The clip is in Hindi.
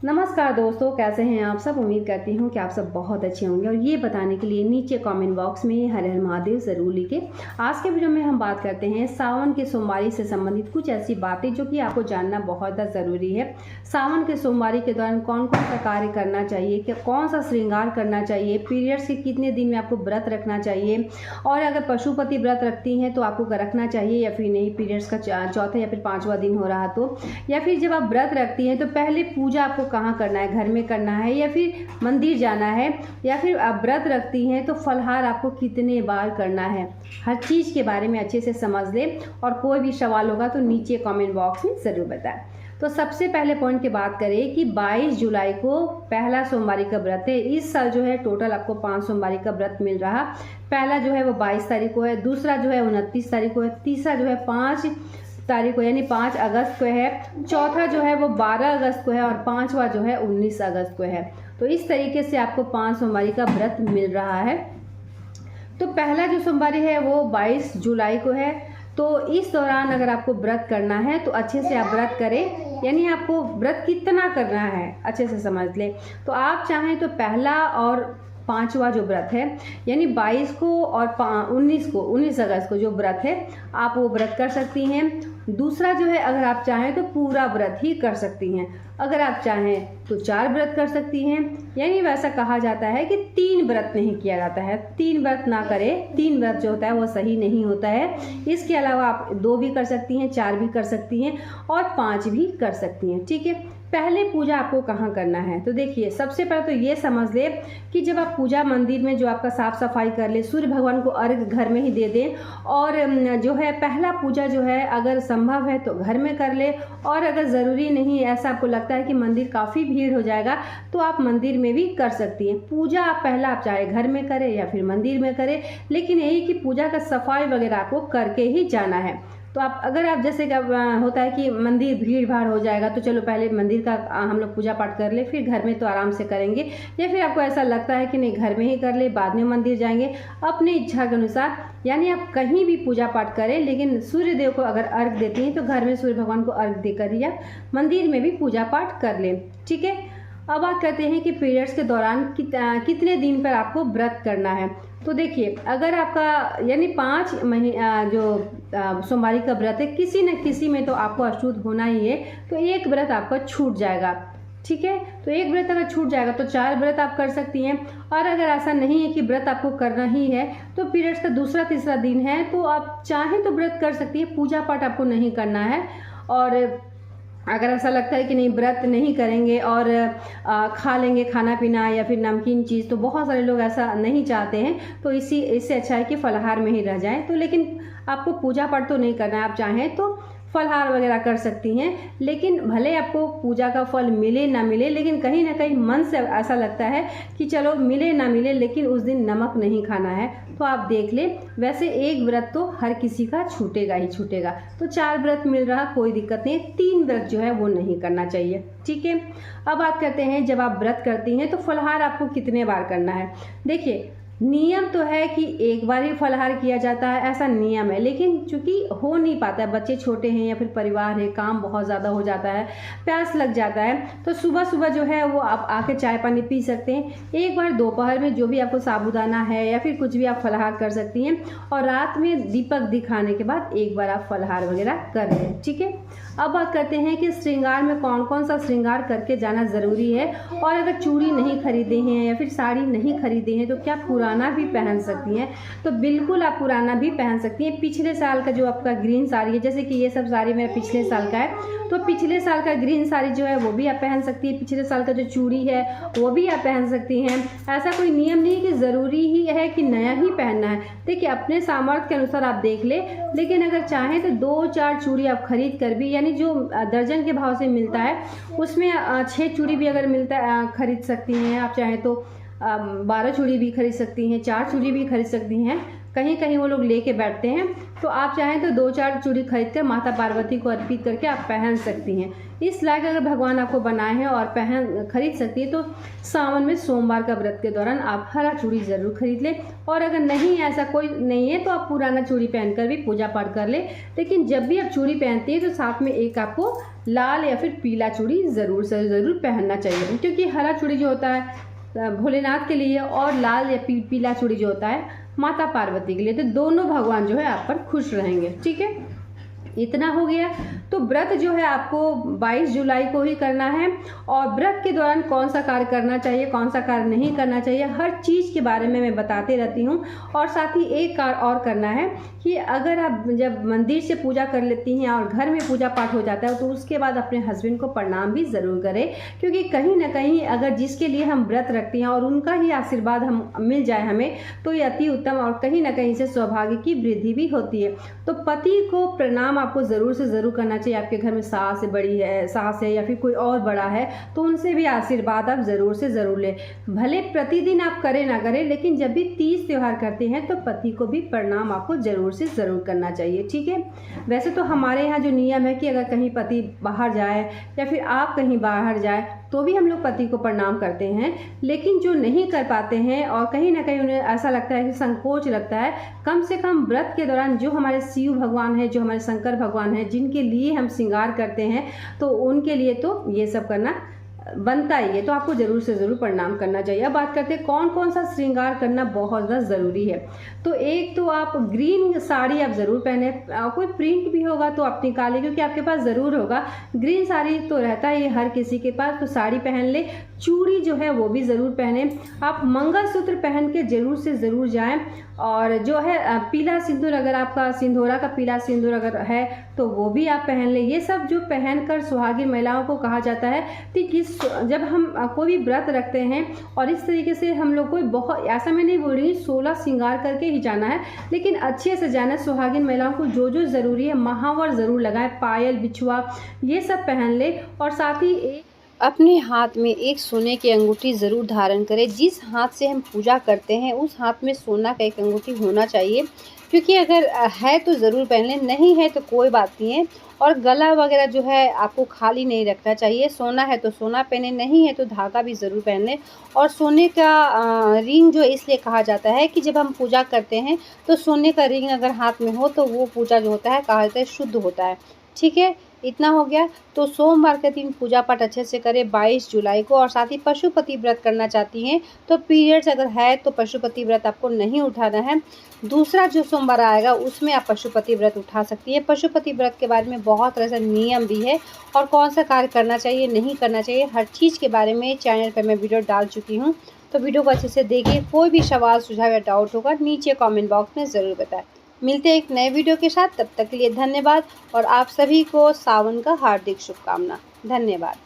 नमस्कार दोस्तों, कैसे हैं आप सब। उम्मीद करती हूँ कि आप सब बहुत अच्छे होंगे और ये बताने के लिए नीचे कमेंट बॉक्स में हर हर महादेव ज़रूर लिखें। आज के वीडियो में हम बात करते हैं सावन के सोमवारी से संबंधित कुछ ऐसी बातें जो कि आपको जानना बहुत ज़्यादा ज़रूरी है। सावन के सोमवारी के दौरान कौन कौन सा कार्य करना चाहिए, क्या कौन सा श्रृंगार करना चाहिए, पीरियड्स के कितने दिन में आपको व्रत रखना चाहिए, और अगर पशुपति व्रत रखती हैं तो आपको रखना चाहिए या फिर नहीं, पीरियड्स का चौथा या फिर पाँचवा दिन हो रहा तो, या फिर जब आप व्रत रखती हैं तो पहले पूजा आपको कहाँ करना है, घर में करना है या फिर मंदिर जाना है, या फिर आप व्रत रखती हैं तो फलहार आपको कितने बार करना है। हर चीज़ के बारे में अच्छे से समझ लें और कोई भी सवाल होगा तो नीचे कमेंट बॉक्स में ज़रूर बताएं। तो सबसे पहले पॉइंट की बात करें कि 22 जुलाई को पहला सोमवारी का व्रत है। इस साल जो है टोटल आपको 5 सोमवारी का व्रत मिल रहा। पहला जो है वो 22 तारीख को है, दूसरा जो है 29 तारीख को है, तीसरा जो है 5 तारीख को यानी 5 अगस्त को है, चौथा जो है वो 12 अगस्त को है और पांचवा जो है 19 अगस्त को है। तो इस तरीके से आपको 5 सोमवारी का व्रत मिल रहा है। तो पहला जो सोमवारी है वो 22 जुलाई को है। तो इस दौरान अगर आपको व्रत करना है तो अच्छे से आप व्रत करें, यानी आपको व्रत कितना करना है अच्छे से समझ लें। तो आप चाहें तो पहला और पांचवा जो व्रत है यानी 22 को और 19 अगस्त को जो व्रत है आप वो व्रत कर सकती हैं। दूसरा जो है अगर आप चाहें तो पूरा व्रत ही कर सकती हैं, अगर आप चाहें तो 4 व्रत कर सकती हैं। यानी वैसा कहा जाता है कि 3 व्रत नहीं किया जाता है, 3 व्रत ना करें। 3 व्रत जो होता है वो सही नहीं होता है। इसके अलावा आप 2 भी कर सकती हैं, 4 भी कर सकती हैं और 5 भी कर सकती हैं। ठीक है, पहले पूजा आपको कहाँ करना है तो देखिए, सबसे पहले तो ये समझ ले कि जब आप पूजा मंदिर में जो आपका साफ सफाई कर ले, सूर्य भगवान को अर्घ घर में ही दे दें, और जो है पहला पूजा जो है अगर संभव है तो घर में कर ले, और अगर ज़रूरी नहीं ऐसा आपको लगता है कि मंदिर काफ़ी भीड़ हो जाएगा तो आप मंदिर में भी कर सकती हैं। पूजा आप पहला आप चाहे घर में करें या फिर मंदिर में करें, लेकिन यही कि पूजा का सफाई वगैरह आपको करके ही जाना है। तो आप अगर आप जैसे कि होता है कि मंदिर भीड़ भाड़ हो जाएगा तो चलो पहले मंदिर का हम लोग पूजा पाठ कर ले, फिर घर में तो आराम से करेंगे, या फिर आपको ऐसा लगता है कि नहीं घर में ही कर ले बाद में मंदिर जाएंगे, अपनी इच्छा के अनुसार। यानी आप कहीं भी पूजा पाठ करें, लेकिन सूर्य देव को अगर अर्घ देती हैं तो घर में सूर्य भगवान को अर्घ देकर ही आप मंदिर में भी पूजा पाठ कर लें। ठीक है, अब बात करते हैं कि पीरियड्स के दौरान कितने दिन पर आपको व्रत करना है। तो देखिए, अगर आपका यानी 5 महीने जो सोमवारी का व्रत है, किसी न किसी में तो आपको अशुद्ध होना ही है, तो एक व्रत आपका छूट जाएगा। ठीक है, तो एक व्रत अगर छूट जाएगा तो 4 व्रत आप कर सकती हैं। और अगर ऐसा नहीं है कि व्रत आपको करना ही है, तो पीरियड्स का दूसरा तीसरा दिन है तो आप चाहें तो व्रत कर सकती हैं, पूजा पाठ आपको नहीं करना है। और अगर ऐसा लगता है कि नहीं व्रत नहीं करेंगे और खा लेंगे खाना पीना या फिर नमकीन चीज़, तो बहुत सारे लोग ऐसा नहीं चाहते हैं, तो इससे अच्छा है कि फलाहार में ही रह जाएं। तो लेकिन आपको पूजा पाठ तो नहीं करना है, आप चाहें तो फलहार वगैरह कर सकती हैं, लेकिन भले आपको पूजा का फल मिले ना मिले, लेकिन कहीं ना कहीं मन से ऐसा लगता है कि चलो मिले ना मिले लेकिन उस दिन नमक नहीं खाना है, तो आप देख ले। वैसे एक व्रत तो हर किसी का छूटेगा ही छूटेगा, तो 4 व्रत मिल रहा कोई दिक्कत नहीं, 3 व्रत जो है वो नहीं करना चाहिए। ठीक है, अब बात करते हैं जब आप व्रत करती हैं तो फलहार आपको कितने बार करना है। देखिए, नियम तो है कि एक बार ही फलाहार किया जाता है, ऐसा नियम है, लेकिन चूंकि हो नहीं पाता है, बच्चे छोटे हैं या फिर परिवार है, काम बहुत ज़्यादा हो जाता है, प्यास लग जाता है, तो सुबह सुबह जो है वो आप आके चाय पानी पी सकते हैं। एक बार दोपहर में जो भी आपको साबूदाना है या फिर कुछ भी आप फलाहार कर सकती हैं, और रात में दीपक दिखाने के बाद एक बार आप फलाहार वगैरह कर लें। ठीक है, अब बात करते हैं कि श्रृंगार में कौन कौन सा श्रृंगार करके जाना ज़रूरी है। और अगर चूड़ी नहीं खरीदे हैं या फिर साड़ी नहीं खरीदे हैं तो क्या पुराना भी पहन सकती हैं। तो बिल्कुल आप पुराना भी पहन सकती हैं। पिछले साल का जो आपका ग्रीन साड़ी है, जैसे कि ये सब साड़ी मेरा पिछले साल का है, तो पिछले साल का ग्रीन साड़ी जो है वो भी आप पहन सकती हैं। पिछले साल का जो चूड़ी है वो भी आप पहन सकती हैं। ऐसा कोई नियम नहीं कि ज़रूरी ही है कि नया ही पहनना है। देखिए, अपने सामर्थ्य के अनुसार आप देख ले, लेकिन अगर चाहें तो 2-4 चूड़ी आप खरीद कर भी, यानी जो दर्जन के भाव से मिलता है उसमें 6 चूड़ी भी अगर मिलता है खरीद सकती हैं। आप चाहें तो 12 चूड़ी भी खरीद सकती हैं, 4 चूड़ी भी खरीद सकती हैं। कहीं कहीं वो लोग लेके बैठते हैं। तो आप चाहें तो 2-4 चूड़ी खरीद कर माता पार्वती को अर्पित करके आप पहन सकती हैं। इस लायक अगर भगवान आपको बनाए हैं और खरीद सकती है, तो सावन में सोमवार का व्रत के दौरान आप हरा चूड़ी ज़रूर खरीद लें। और अगर नहीं, ऐसा कोई नहीं है, तो आप पुराना चूड़ी पहनकर भी पूजा पाठ कर लें। लेकिन जब भी आप चूड़ी पहनती है तो साथ में एक आपको लाल या फिर पीला चूड़ी ज़रूर से ज़रूर पहनना चाहिए, क्योंकि हरा चूड़ी जो होता है भोलेनाथ के लिए और लाल या पीला चूड़ी जो होता है माता पार्वती के लिए। तो दोनों भगवान जो है आप पर खुश रहेंगे। ठीक है, इतना हो गया। तो व्रत जो है आपको 22 जुलाई को ही करना है। और व्रत के दौरान कौन सा कार्य करना चाहिए, कौन सा कार्य नहीं करना चाहिए, हर चीज़ के बारे में मैं बताते रहती हूँ। और साथ ही एक कार्य और करना है कि अगर आप जब मंदिर से पूजा कर लेती हैं और घर में पूजा पाठ हो जाता है, तो उसके बाद अपने हस्बैंड को प्रणाम भी ज़रूर करें, क्योंकि कहीं ना कहीं अगर जिसके लिए हम व्रत रखते हैं और उनका ही आशीर्वाद हम मिल जाए हमें, तो ये अति उत्तम और कहीं ना कहीं से सौभाग्य की वृद्धि भी होती है। तो पति को प्रणाम आपको ज़रूर से ज़रूर करना चाहिए। आपके घर में सास बड़ी है, सास है या फिर कोई और बड़ा है, तो उनसे भी आशीर्वाद आप ज़रूर से ज़रूर लें। भले प्रतिदिन आप करें ना करें, लेकिन जब भी तीज त्यौहार करते हैं तो पति को भी प्रणाम आपको ज़रूर से ज़रूर करना चाहिए। ठीक है, वैसे तो हमारे यहाँ जो नियम है कि अगर कहीं पति बाहर जाए या फिर आप कहीं बाहर जाए तो भी हम लोग पति को प्रणाम करते हैं। लेकिन जो नहीं कर पाते हैं और कहीं ना कहीं उन्हें ऐसा लगता है कि संकोच लगता है, कम से कम व्रत के दौरान जो हमारे शिव भगवान है, जो हमारे शंकर भगवान है, जिनके लिए हम श्रृंगार करते हैं, तो उनके लिए तो ये सब करना बनता ही है। तो आपको ज़रूर से ज़रूर प्रणाम करना चाहिए। अब बात करते हैं कौन कौन सा श्रृंगार करना बहुत ज़्यादा ज़रूरी है। तो एक तो आप ग्रीन साड़ी आप ज़रूर पहने, कोई प्रिंट भी होगा तो आप निकालें, क्योंकि आपके पास ज़रूर होगा। ग्रीन साड़ी तो रहता है हर किसी के पास, तो साड़ी पहन ले। चूड़ी जो है वो भी ज़रूर पहने। आप मंगलसूत्र पहन के ज़रूर से ज़रूर जाएं। और जो है पीला सिंदूर, अगर आपका सिंदूरा का पीला सिंदूर अगर है तो वो भी आप पहन ले। ये सब जो पहनकर सुहागिन महिलाओं को कहा जाता है कि जब हम कोई भी व्रत रखते हैं और इस तरीके से हम लोग को बहुत, ऐसा मैं नहीं बोल रही 16 श्रृंगार करके ही जाना है, लेकिन अच्छे से जाना है। सुहागिन महिलाओं को जो जो ज़रूरी है, महावर ज़रूर लगाएं, पायल बिछुआ ये सब पहन ले। और साथ ही अपने हाथ में एक सोने की अंगूठी ज़रूर धारण करें। जिस हाथ से हम पूजा करते हैं उस हाथ में सोना का एक अंगूठी होना चाहिए, क्योंकि अगर है तो ज़रूर पहन लें, नहीं है तो कोई बात नहीं है। और गला वगैरह जो है आपको खाली नहीं रखना चाहिए। सोना है तो सोना पहने, नहीं है तो धागा भी ज़रूर पहन लें। और सोने का रिंग जो इसलिए कहा जाता है कि जब हम पूजा करते हैं तो सोने का रिंग अगर हाथ में हो तो वो पूजा जो होता है कहा जाता है शुद्ध होता है। ठीक है, इतना हो गया। तो सोमवार के दिन पूजा पाठ अच्छे से करें 22 जुलाई को। और साथ ही पशुपति व्रत करना चाहती हैं तो पीरियड्स अगर है तो पशुपति व्रत आपको नहीं उठाना है। दूसरा जो सोमवार आएगा उसमें आप पशुपति व्रत उठा सकती हैं। पशुपति व्रत के बारे में बहुत तरह से नियम भी है और कौन सा कार्य करना चाहिए नहीं करना चाहिए, हर चीज़ के बारे में चैनल पर मैं वीडियो डाल चुकी हूँ। तो वीडियो को अच्छे से देखिए। कोई भी सवाल सुझाव या डाउट होगा नीचे कॉमेंट बॉक्स में ज़रूर बताएं। मिलते हैं एक नए वीडियो के साथ, तब तक के लिए धन्यवाद। और आप सभी को सावन का हार्दिक शुभकामना। धन्यवाद।